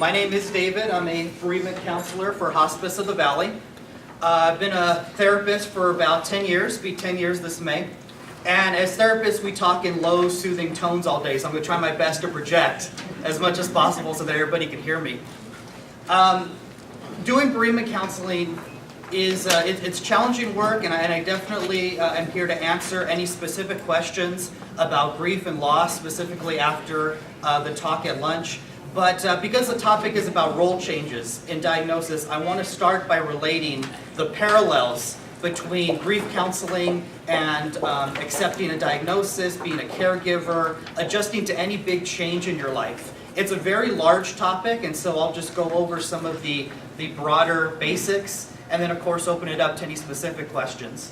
My name is David. I'm a bereavement counselor for Hospice of the Valley. I've been a therapist for about 10 years, be 10 years this May. And as therapists, we talk in low, soothing tones all day, so I'm going to try my best to project as much as possible so that everybody can hear me. Doing bereavement counseling is it's challenging work, and I definitely am here to answer any specific questions about grief and loss, specifically after the talk at lunch. But because the topic is about role changes in diagnosis, I want to start by relating the parallels between grief counseling and accepting a diagnosis, being a caregiver, adjusting to any big change in your life. It's a very large topic, and so I'll just go over some of the broader basics, and then of course open it up to any specific questions.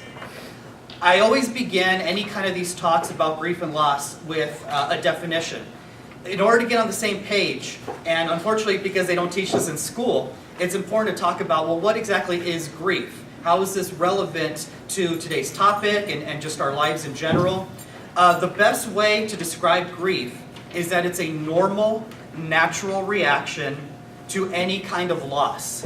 I always begin any kind of these talks about grief and loss with a definition. In order to get on the same page, and unfortunately because they don't teach this in school, it's important to talk about, well, what exactly is grief? How is this relevant to today's topic and just our lives in general? The best way to describe grief is that it's a normal, natural reaction to any kind of loss.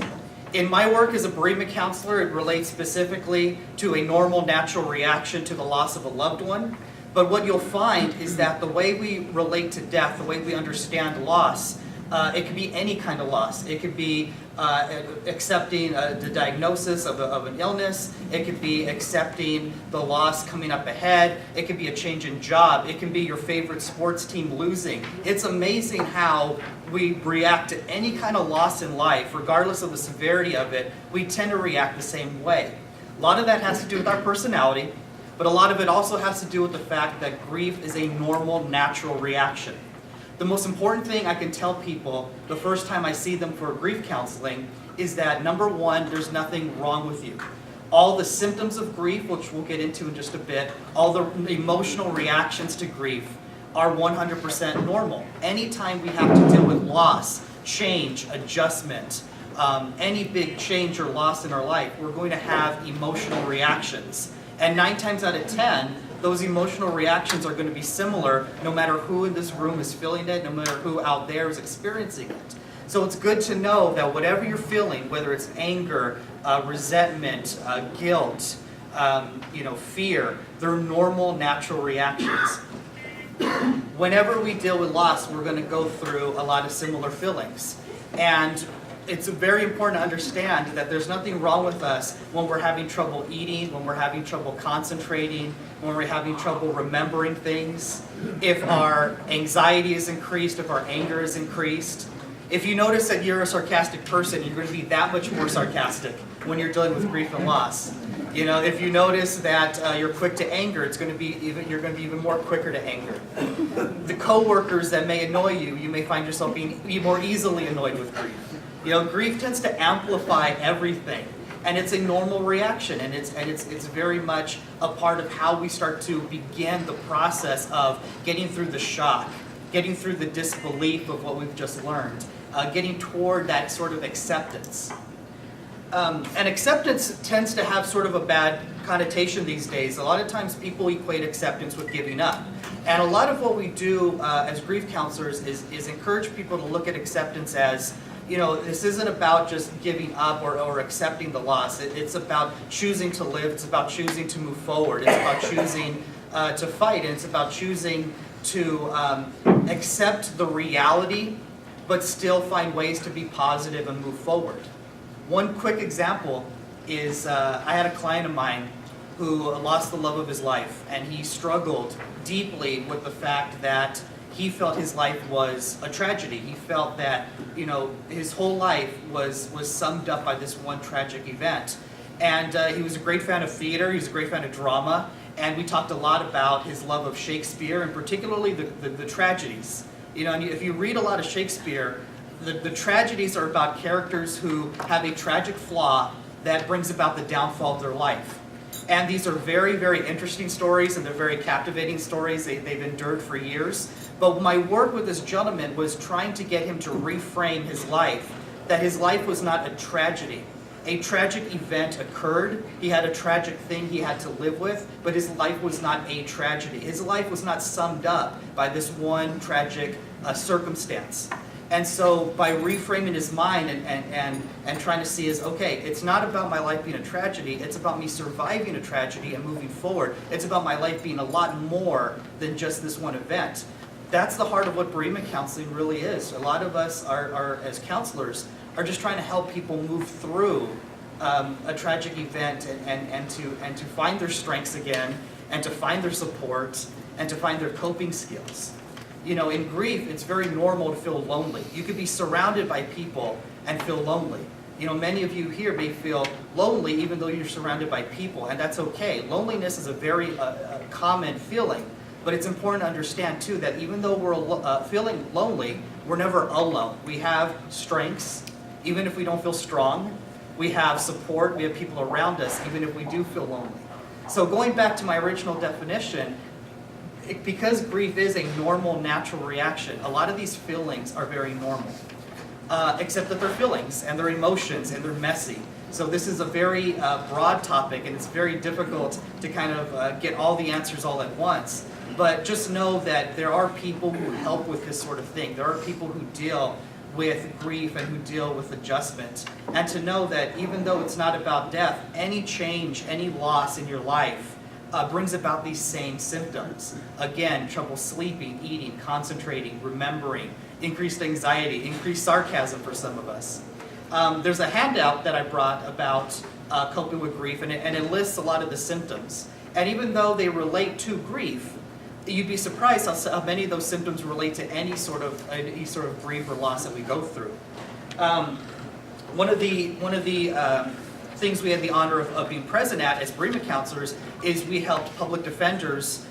In my work as a bereavement counselor, it relates specifically to a normal, natural reaction to the loss of a loved one. But what you'll find is that the way we relate to death, the way we understand loss, it could be any kind of loss. It could be accepting the diagnosis of an illness. It could be accepting the loss coming up ahead. It could be a change in job. It can be your favorite sports team losing. It's amazing how we react to any kind of loss in life, regardless of the severity of it. We tend to react the same way. A lot of that has to do with our personality, but a lot of it also has to do with the fact that grief is a normal, natural reaction. The most important thing I can tell people the first time I see them for grief counseling is that, number one, there's nothing wrong with you. All the symptoms of grief, which we'll get into in just a bit, all the emotional reactions to grief are 100% normal. Anytime we have to deal with loss, change, adjustment, any big change or loss in our life, we're going to have emotional reactions. And 9 times out of 10, those emotional reactions are going to be similar no matter who in this room is feeling it, no matter who out there is experiencing it. So it's good to know that whatever you're feeling, whether it's anger, resentment, guilt, fear, they're normal, natural reactions. Whenever we deal with loss, we're going to go through a lot of similar feelings. And it's very important to understand that there's nothing wrong with us when we're having trouble eating, when we're having trouble concentrating, when we're having trouble remembering things, if our anxiety is increased, if our anger is increased. If you notice that you're a sarcastic person, you're going to be that much more sarcastic when you're dealing with grief and loss. If you notice that you're quick to anger, you're going to be even more quicker to anger. The coworkers that may annoy you, you may find yourself being more easily annoyed with grief. Grief tends to amplify everything, and it's a normal reaction, and it's very much a part of how we start to begin the process of getting through the shock, getting through the disbelief of what we've just learned, getting toward that sort of acceptance. And acceptance tends to have sort of a bad connotation these days. A lot of times people equate acceptance with giving up. And a lot of what we do as grief counselors is encourage people to look at acceptance as, this isn't about just giving up or accepting the loss. It's about choosing to live. It's about choosing to move forward. It's about choosing to fight. And it's about choosing to accept the reality, but still find ways to be positive and move forward. One quick example is I had a client of mine who lost the love of his life, and he struggled deeply with the fact that he felt his life was a tragedy. He felt that, his whole life was summed up by this one tragic event. And he was a great fan of theater, he was a great fan of drama, and we talked a lot about his love of Shakespeare, and particularly the tragedies. And if you read a lot of Shakespeare, the tragedies are about characters who have a tragic flaw that brings about the downfall of their life. And these are very, very interesting stories, and they're very captivating stories. They've endured for years. But my work with this gentleman was trying to get him to reframe his life, that his life was not a tragedy. A tragic event occurred. He had a tragic thing he had to live with, but his life was not a tragedy. His life was not summed up by this one tragic circumstance. And so by reframing his mind and trying to see is, okay, it's not about my life being a tragedy, it's about me surviving a tragedy and moving forward. It's about my life being a lot more than just this one event. That's the heart of what bereavement counseling really is. A lot of us are as counselors, are just trying to help people move through a tragic event and to find their strengths again, and to find their support, and to find their coping skills. You know, in grief, it's very normal to feel lonely. You could be surrounded by people and feel lonely. You know, many of you here may feel lonely even though you're surrounded by people, and that's okay. Loneliness is a very common feeling, but it's important to understand too that even though we're feeling lonely, we're never alone. We have strengths, even if we don't feel strong. We have support, we have people around us, even if we do feel lonely. So going back to my original definition, because grief is a normal, natural reaction, a lot of these feelings are very normal. Except that they're feelings, and they're emotions, and they're messy. So this is a very broad topic, and it's very difficult to kind of get all the answers all at once. But just know that there are people who help with this sort of thing. There are people who deal with grief and who deal with adjustment. And to know that even though it's not about death, any change, any loss in your life brings about these same symptoms. Again, trouble sleeping, eating, concentrating, remembering, increased anxiety, increased sarcasm for some of us. There's a handout that I brought about coping with grief, and it lists a lot of the symptoms. And even though they relate to grief, you'd be surprised how many of those symptoms relate to any sort of grief or loss that we go through. One of the things we had the honor of being present at as bereavement counselors is we helped public defenders,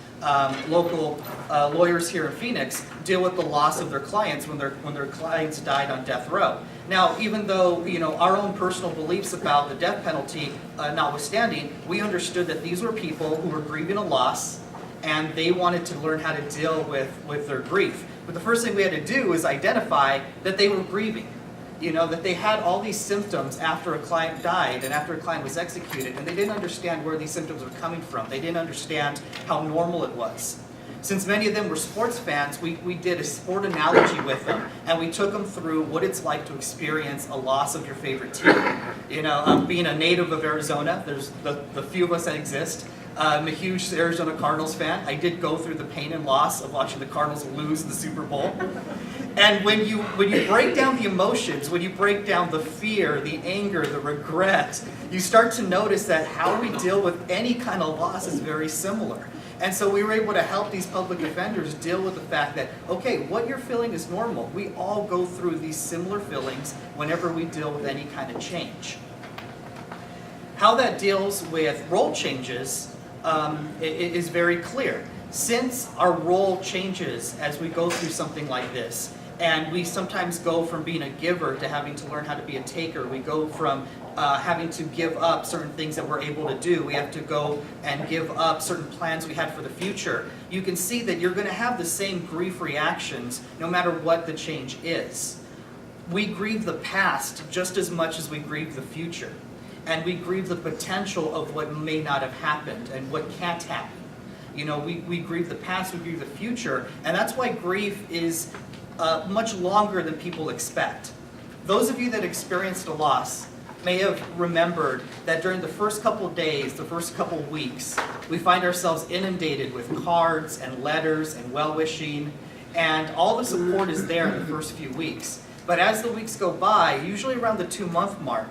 local lawyers here in Phoenix, deal with the loss of their clients when their clients died on death row. Now, even though our own personal beliefs about the death penalty notwithstanding, we understood that these were people who were grieving a loss, and they wanted to learn how to deal with their grief. But the first thing we had to do was identify that they were grieving. That they had all these symptoms after a client died and after a client was executed, and they didn't understand where these symptoms were coming from. They didn't understand how normal it was. Since many of them were sports fans, we did a sport analogy with them, and we took them through what it's like to experience a loss of your favorite team. Being a native of Arizona, there's the few of us that exist. I'm a huge Arizona Cardinals fan. I did go through the pain and loss of watching the Cardinals lose the Super Bowl. And when you break down the emotions, when you break down the fear, the anger, the regret, you start to notice that how we deal with any kind of loss is very similar. And so we were able to help these public defenders deal with the fact that, okay, what you're feeling is normal. We all go through these similar feelings whenever we deal with any kind of change. How that deals with role changes is very clear. Since our role changes as we go through something like this, and we sometimes go from being a giver to having to learn how to be a taker. We go from having to give up certain things that we're able to do. We have to go and give up certain plans we had for the future. You can see that you're going to have the same grief reactions no matter what the change is. We grieve the past just as much as we grieve the future. And we grieve the potential of what may not have happened and what can't happen. We grieve the past, we grieve the future, and that's why grief is much longer than people expect. Those of you that experienced a loss may have remembered that during the first couple days, the first couple weeks, we find ourselves inundated with cards and letters and well-wishing, and all the support is there in the first few weeks. But as the weeks go by, usually around the 2-month mark,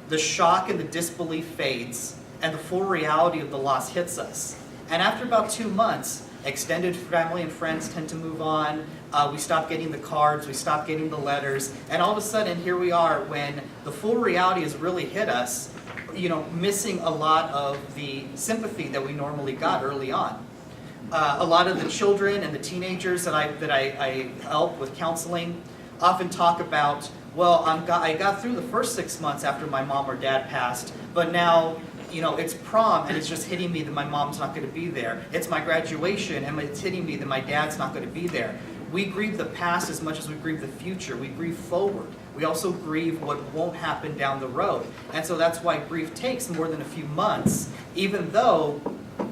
the shock and the disbelief fades, and the full reality of the loss hits us. And after about 2 months, extended family and friends tend to move on. We stop getting the cards, we stop getting the letters, and all of a sudden here we are when the full reality has really hit us, missing a lot of the sympathy that we normally got early on. A lot of the children and the teenagers that I help with counseling often talk about, well, I got through the first 6 months after my mom or dad passed, but now it's prom and it's just hitting me that my mom's not going to be there. It's my graduation and it's hitting me that my dad's not going to be there. We grieve the past as much as we grieve the future. We grieve forward. We also grieve what won't happen down the road. And so that's why grief takes more than a few months, even though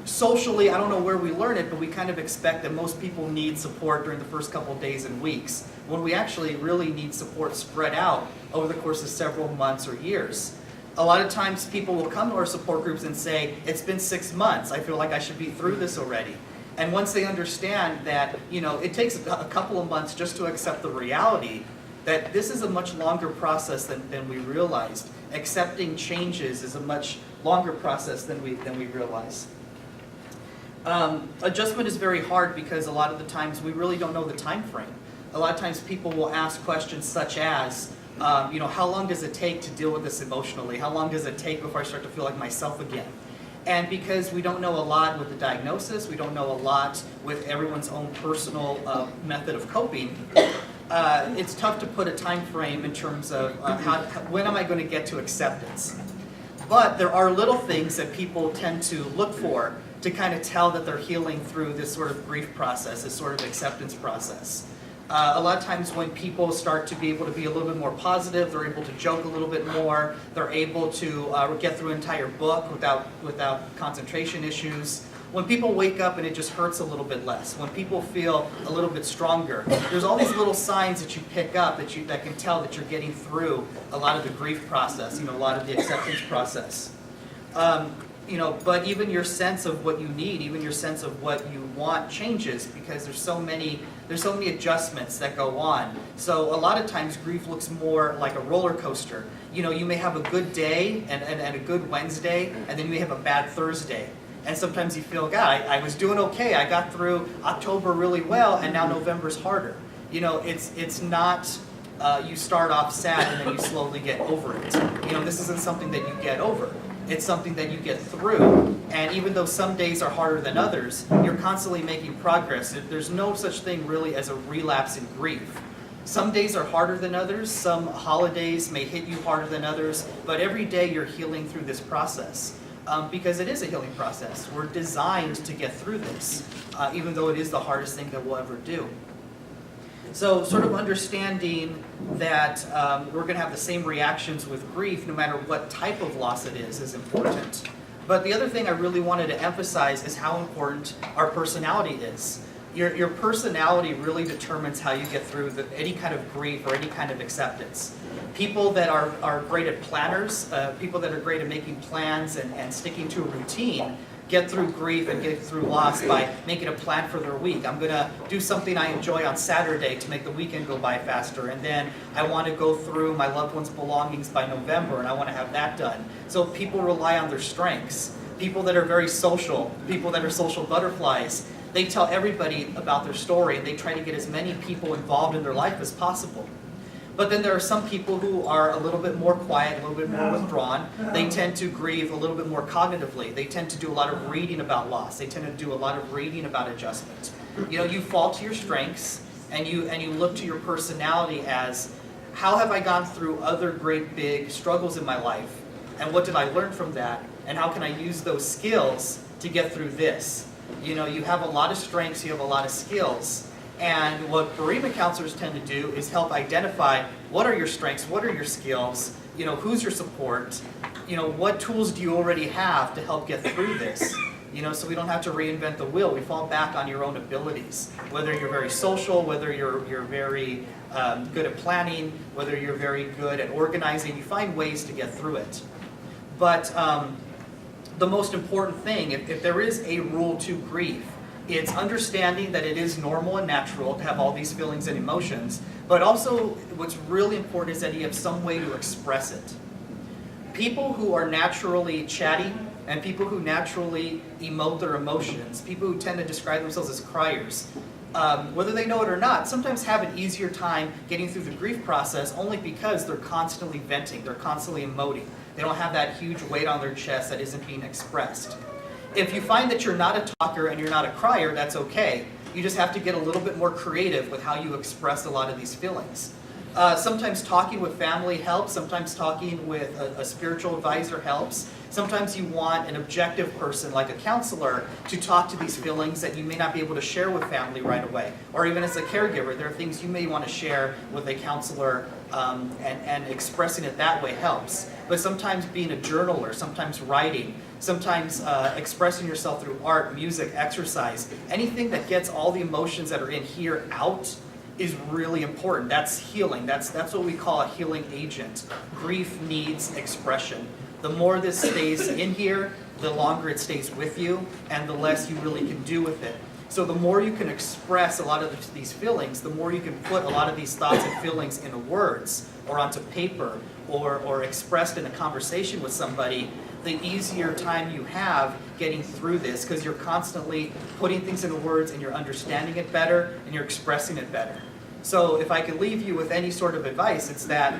socially, I don't know where we learn it, but we kind of expect that most people need support during the first couple of days and weeks. when we actually really need support spread out over the course of several months or years. A lot of times people will come to our support groups and say, it's been 6 months, I feel like I should be through this already. And once they understand that, it takes a couple of months just to accept the reality that this is a much longer process than we realized. Accepting changes is a much longer process than we realize. Adjustment is very hard because a lot of the times we really don't know the time frame. A lot of times people will ask questions such as, how long does it take to deal with this emotionally? How long does it take before I start to feel like myself again? And because we don't know a lot with the diagnosis, we don't know a lot with everyone's own personal method of coping, it's tough to put a time frame in terms of when am I going to get to acceptance. But there are little things that people tend to look for to kind of tell that they're healing through this sort of grief process, this sort of acceptance process. A lot of times when people start to be able to be a little bit more positive, they're able to joke a little bit more, they're able to get through an entire book without concentration issues. When people wake up and it just hurts a little bit less, when people feel a little bit stronger, there's all these little signs that you pick up that can tell that you're getting through a lot of the grief process, a lot of the acceptance process. But even your sense of what you need, even your sense of what you want changes because there's so many adjustments that go on. So a lot of times grief looks more like a roller coaster. You may have a good day and a good Wednesday, and then you may have a bad Thursday. And sometimes you feel, God, I was doing okay. I got through October really well, and now November's harder. It's not you start off sad and then you slowly get over it. This isn't something that you get over. It's something that you get through. And even though some days are harder than others, you're constantly making progress. There's no such thing really as a relapse in grief. Some days are harder than others. Some holidays may hit you harder than others. But every day you're healing through this process. Because it is a healing process. We're designed to get through this, even though it is the hardest thing that we'll ever do. So sort of understanding that we're going to have the same reactions with grief no matter what type of loss it is important. But the other thing I really wanted to emphasize is how important our personality is. Your personality really determines how you get through any kind of grief or any kind of acceptance. People that are great at planners, people that are great at making plans and sticking to a routine, get through grief and get through loss by making a plan for their week. I'm going to do something I enjoy on Saturday to make the weekend go by faster, and then I want to go through my loved one's belongings by November, and I want to have that done. So people rely on their strengths. People that are very social, people that are social butterflies, they tell everybody about their story, and they try to get as many people involved in their life as possible. But then there are some people who are a little bit more quiet, a little bit more withdrawn. They tend to grieve a little bit more cognitively. They tend to do a lot of reading about loss. They tend to do a lot of reading about adjustment. You fall to your strengths, and you look to your personality as, how have I gone through other great big struggles in my life? And what did I learn from that? And how can I use those skills to get through this? You have a lot of strengths, you have a lot of skills. And what bereavement counselors tend to do is help identify what are your strengths, what are your skills, who's your support, what tools do you already have to help get through this, so we don't have to reinvent the wheel. We fall back on your own abilities, whether you're very social, whether you're very good at planning, whether you're very good at organizing, you find ways to get through it. But the most important thing, if there is a rule to grief, it's understanding that it is normal and natural to have all these feelings and emotions, but also what's really important is that you have some way to express it. People who are naturally chatty and people who naturally emote their emotions, people who tend to describe themselves as criers, whether they know it or not, sometimes have an easier time getting through the grief process only because they're constantly venting, they're constantly emoting. They don't have that huge weight on their chest that isn't being expressed. If you find that you're not a talker and you're not a crier, that's okay. You just have to get a little bit more creative with how you express a lot of these feelings. Sometimes talking with family helps. Sometimes talking with a spiritual advisor helps. Sometimes you want an objective person like a counselor to talk to these feelings that you may not be able to share with family right away. Or even as a caregiver, there are things you may want to share with a counselor, and expressing it that way helps. But sometimes being a journaler, sometimes writing, sometimes expressing yourself through art, music, exercise, anything that gets all the emotions that are in here out is really important. That's healing. That's what we call a healing agent. Grief needs expression. The more this stays in here, the longer it stays with you, and the less you really can do with it. So the more you can express a lot of these feelings, the more you can put a lot of these thoughts and feelings into words or onto paper or expressed in a conversation with somebody, the easier time you have getting through this, because you're constantly putting things into words and you're understanding it better and you're expressing it better. So if I could leave you with any sort of advice, it's that,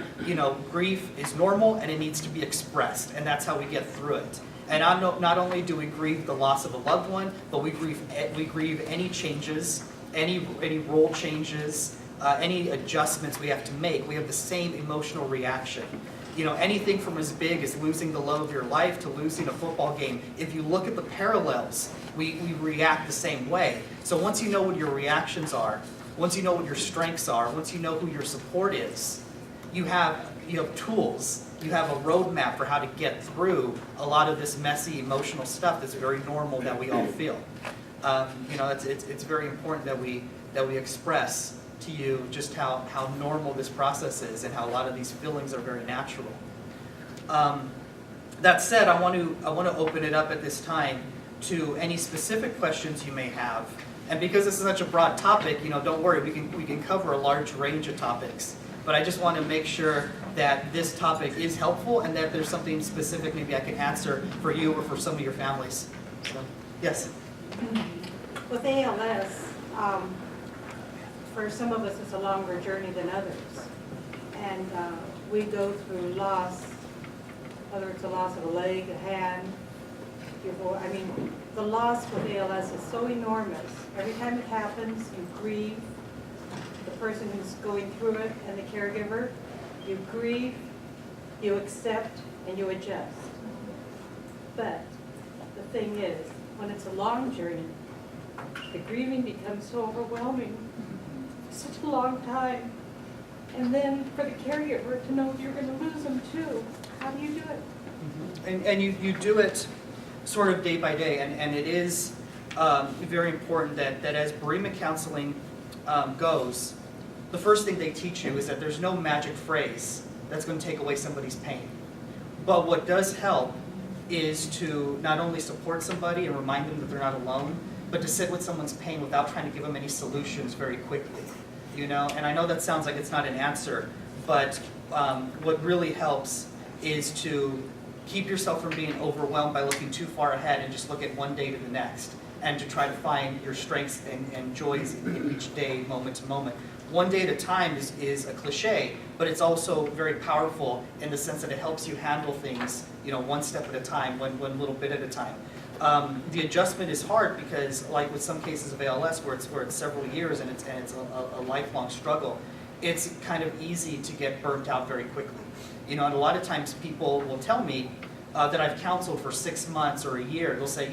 grief is normal and it needs to be expressed, and that's how we get through it. And not only do we grieve the loss of a loved one, but we grieve any changes, any role changes, any adjustments we have to make. We have the same emotional reaction. Anything from as big as losing the love of your life to losing a football game. If you look at the parallels, we react the same way. So once you know what your reactions are, once you know what your strengths are, once you know who your support is, you have tools. You have a roadmap for how to get through a lot of this messy emotional stuff that's very normal that we all feel. It's very important that we express to you just how normal this process is and how a lot of these feelings are very natural. That said, I want to open it up at this time to any specific questions you may have. And because this is such a broad topic, don't worry, we can cover a large range of topics. But I just want to make sure that this topic is helpful and that there's something specific maybe I can answer for you or for some of your families. So, yes? With ALS, for some of us it's a longer journey than others. And we go through loss, whether it's a loss of a leg, a hand, the loss with ALS is so enormous. Every time it happens, you grieve the person who's going through it and the caregiver. You grieve, you accept, and you adjust. But the thing is, when it's a long journey, the grieving becomes so overwhelming. Such a long time. And then for the caregiver to know you're going to lose them too. How do you do it? And you do it sort of day by day, and it is very important that as bereavement counseling goes, the first thing they teach you is that there's no magic phrase that's going to take away somebody's pain. But what does help is to not only support somebody and remind them that they're not alone, but to sit with someone's pain without trying to give them any solutions very quickly. And I know that sounds like it's not an answer, but what really helps is to keep yourself from being overwhelmed by looking too far ahead and just look at one day to the next, and to try to find your strengths and joys in each day, moment to moment. One day at a time is a cliche, but it's also very powerful in the sense that it helps you handle things, one step at a time, one little bit at a time. The adjustment is hard because, like with some cases of ALS, where it's several years and it's a lifelong struggle, it's kind of easy to get burnt out very quickly. And a lot of times people will tell me that I've counseled for 6 months or a year. They'll say,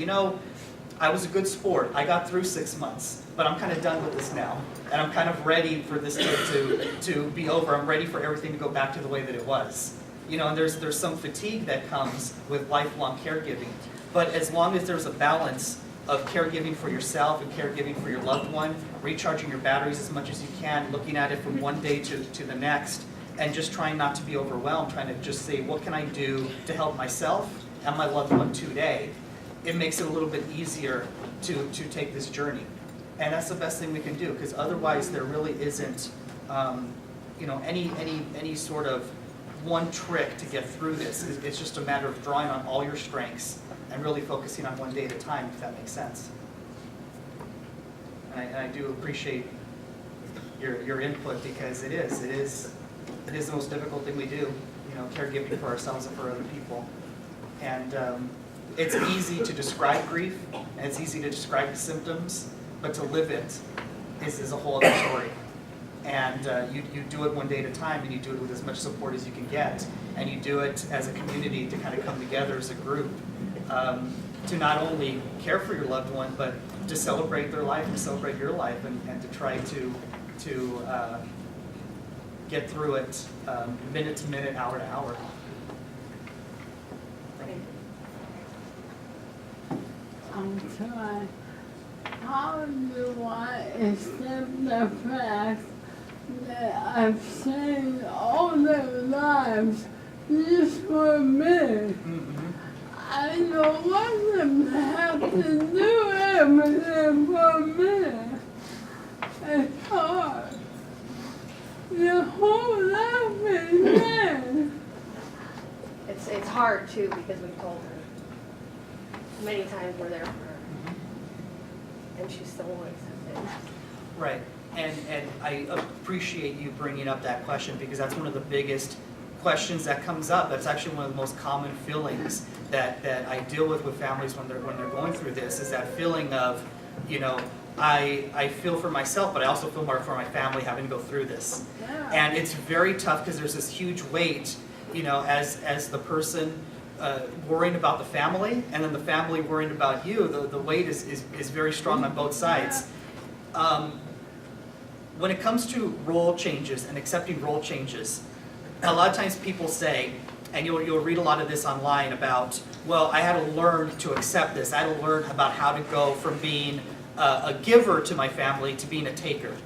I was a good sport. I got through 6 months, but I'm kind of done with this now. And I'm kind of ready for this to be over. I'm ready for everything to go back to the way that it was. And there's some fatigue that comes with lifelong caregiving. But as long as there's a balance of caregiving for yourself and caregiving for your loved one, recharging your batteries as much as you can, looking at it from one day to the next, and just trying not to be overwhelmed, trying to just say, what can I do to help myself and my loved one today? It makes it a little bit easier to take this journey. And that's the best thing we can do, because otherwise there really isn't any sort of one trick to get through this. It's just a matter of drawing on all your strengths and really focusing on one day at a time, if that makes sense. And I do appreciate your input, because it is the most difficult thing we do, caregiving for ourselves and for other people. And it's easy to describe grief, and it's easy to describe the symptoms, but to live it is a whole other story. And you do it one day at a time, and you do it with as much support as you can get, and you do it as a community to kind of come together as a group to not only care for your loved one, but to celebrate their life and celebrate your life, and to try to get through it minute to minute, hour to hour. I'm sorry. How do I accept the fact that I've seen all their lives just for me. I don't want them to have to do everything for me. It's hard. Your whole life is there. It's hard too because we've told her many times we're there for her, and she still won't accept it. Right, and I appreciate you bringing up that question because that's one of the biggest questions that comes up. That's actually one of the most common feelings that I deal with families when they're going through this, is that feeling of, you know, I feel for myself, but I also feel more for my family having to go through this. Yeah. And it's very tough because there's this huge weight, you know, as the person worrying about the family and then the family worrying about you. The weight is very strong on both sides. When it comes to role changes and accepting role changes, a lot of times people say, and you'll read a lot of this online about, well, I had to learn to accept this. I had to learn about how to go from being a giver to my family to being a taker.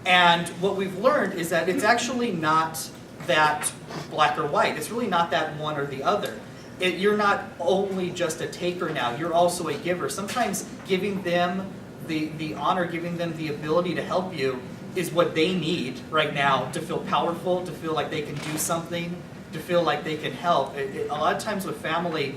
And what we've learned is that it's actually not that black or white. It's really not that one or the other. You're not only just a taker now, you're also a giver. Sometimes giving them the honor, giving them the ability to help you is what they need right now to feel powerful, to feel like they can do something, to feel like they can help. A lot of times with family,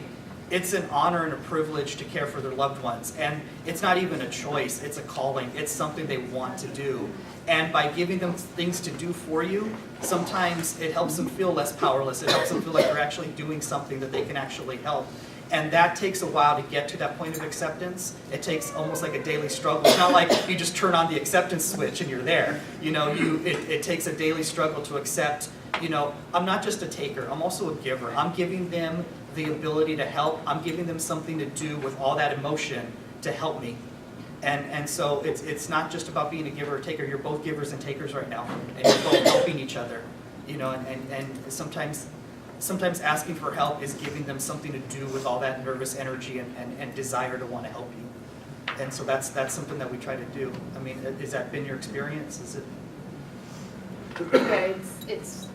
it's an honor and a privilege to care for their loved ones. And it's not even a choice, it's a calling. It's something they want to do. And by giving them things to do for you, sometimes it helps them feel less powerless. It helps them feel like they're actually doing something that they can actually help. And that takes a while to get to that point of acceptance. It takes almost like a daily struggle. It's not like you just turn on the acceptance switch and you're there. You know, it takes a daily struggle to accept, you know, I'm not just a taker, I'm also a giver. I'm giving them the ability to help. I'm giving them something to do with all that emotion to help me. And so it's not just about being a giver or taker. You're both givers and takers right now. And you're both helping each other. You know, and sometimes asking for help is giving them something to do with all that nervous energy and desire to want to help you. And so that's something that we try to do. I mean, has that been your experience? Is it? Yeah, it's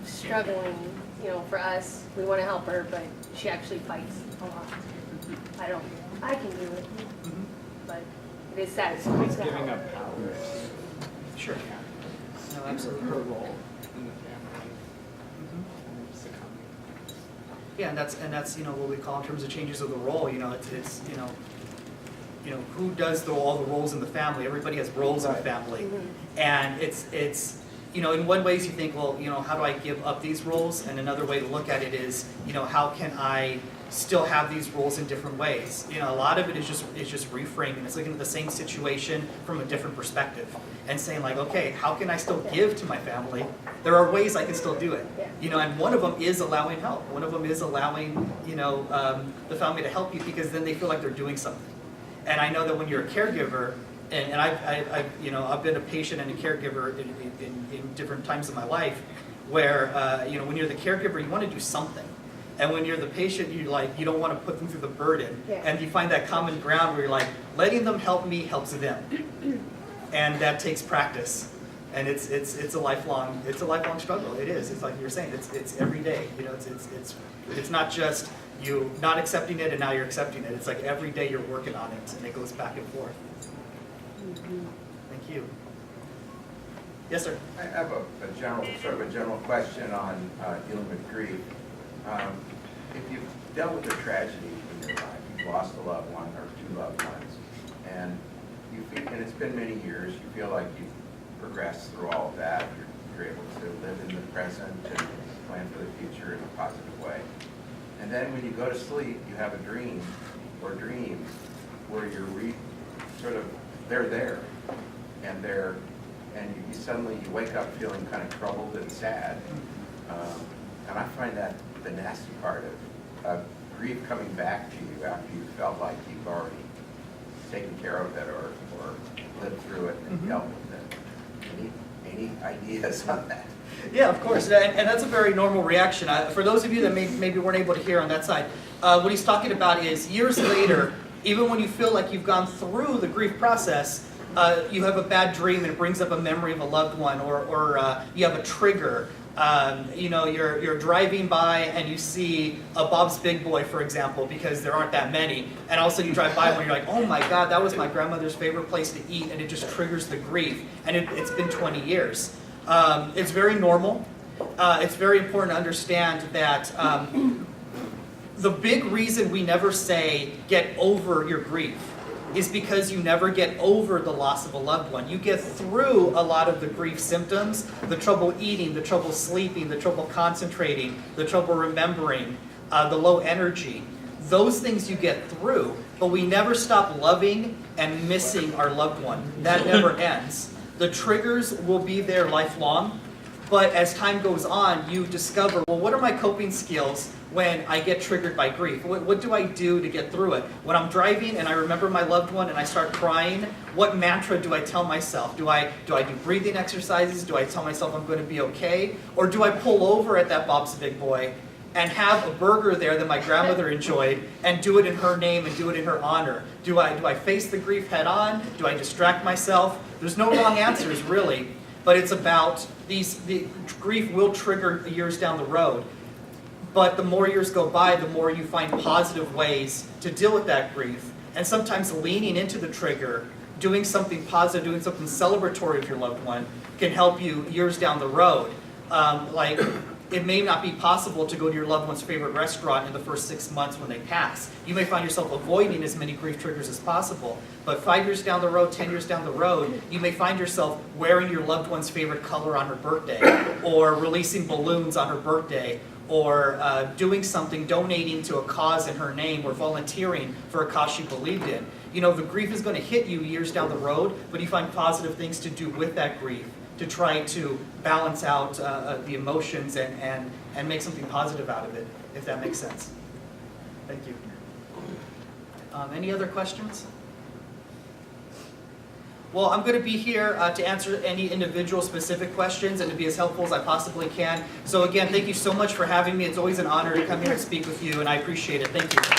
struggling, you know, for us. We want to help her, but she actually fights a lot. I can do it, but it is satisfying. It's giving up power. Sure. No, absolutely. Her role in the family. And succumbing. Yeah, and that's you know what we call in terms of changes of the role. You know, it's you know who does all the roles in the family. Everybody has roles in the family, and it's you know, in one ways you think, well, you know, how do I give up these roles? And another way to look at it is, you know, how can I still have these roles in different ways? You know, a lot of it is just reframing. It's looking at the same situation from a different perspective and saying like, okay, how can I still give to my family? There are ways I can still do it. You know, and one of them is allowing help. One of them is allowing, you know, the family to help you because then they feel like they're doing something. And I know that when you're a caregiver, and I've you know, I've been a patient and a caregiver in different times of my life, where you know, when you're the caregiver, you want to do something, and when you're the patient, you don't want to put them through the burden, and you find that common ground where you're like, letting them help me helps them, and that takes practice, and it's a lifelong struggle. It is. It's like you're saying. It's every day. You know, it's not just you not accepting it and now you're accepting it. It's like every day you're working on it, and it goes back and forth. Thank you. Yes, sir. I have a general question on dealing with grief. If you've dealt with a tragedy in your life, you've lost a loved one or two loved ones, and and it's been many years, you feel like you've progressed through all of that, you're able to live in the present and plan for the future in a positive way. And then when you go to sleep, you have a dream or dreams where you're they're there, and you suddenly wake up feeling kind of troubled and sad, and I find that the nasty part of grief coming back to you after you felt like you've already taken care of it or lived through it and dealt with it. Any ideas on that? Yeah, of course, and that's a very normal reaction. For those of you that maybe weren't able to hear on that side, what he's talking about is years later, even when you feel like you've gone through the grief process, you have a bad dream and it brings up a memory of a loved one, or you have a trigger. You know, you're driving by and you see a Bob's Big Boy, for example, because there aren't that many, and all of a sudden you drive by one and you're like, oh my God, that was my grandmother's favorite place to eat, and it just triggers the grief, and it's been 20 years. It's very normal. It's very important to understand that the big reason we never say, get over your grief, is because you never get over the loss of a loved one. You get through a lot of the grief symptoms, the trouble eating, the trouble sleeping, the trouble concentrating, the trouble remembering, the low energy. Those things you get through, but we never stop loving and missing our loved one. That never ends. The triggers will be there lifelong, but as time goes on, you discover, well, what are my coping skills when I get triggered by grief? What do I do to get through it? When I'm driving and I remember my loved one and I start crying, what mantra do I tell myself? Do I do breathing exercises? Do I tell myself I'm going to be okay? Or do I pull over at that Bob's Big Boy and have a burger there that my grandmother enjoyed and do it in her name and do it in her honor? Do I face the grief head on? Do I distract myself? There's no wrong answers, really, but it's about the grief will trigger years down the road. But the more years go by, the more you find positive ways to deal with that grief. And sometimes leaning into the trigger, doing something positive, doing something celebratory of your loved one can help you years down the road. Like, it may not be possible to go to your loved one's favorite restaurant in the first 6 months when they pass. You may find yourself avoiding as many grief triggers as possible. But 5 years down the road, 10 years down the road, you may find yourself wearing your loved one's favorite color on her birthday, or releasing balloons on her birthday, or doing something, donating to a cause in her name, or volunteering for a cause she believed in. You know, the grief is going to hit you years down the road, but you find positive things to do with that grief to try to balance out the emotions and make something positive out of it, if that makes sense. Thank you. Any other questions? Well, I'm going to be here to answer any individual specific questions and to be as helpful as I possibly can. So again, thank you so much for having me. It's always an honor to come here and speak with you, and I appreciate it. Thank you.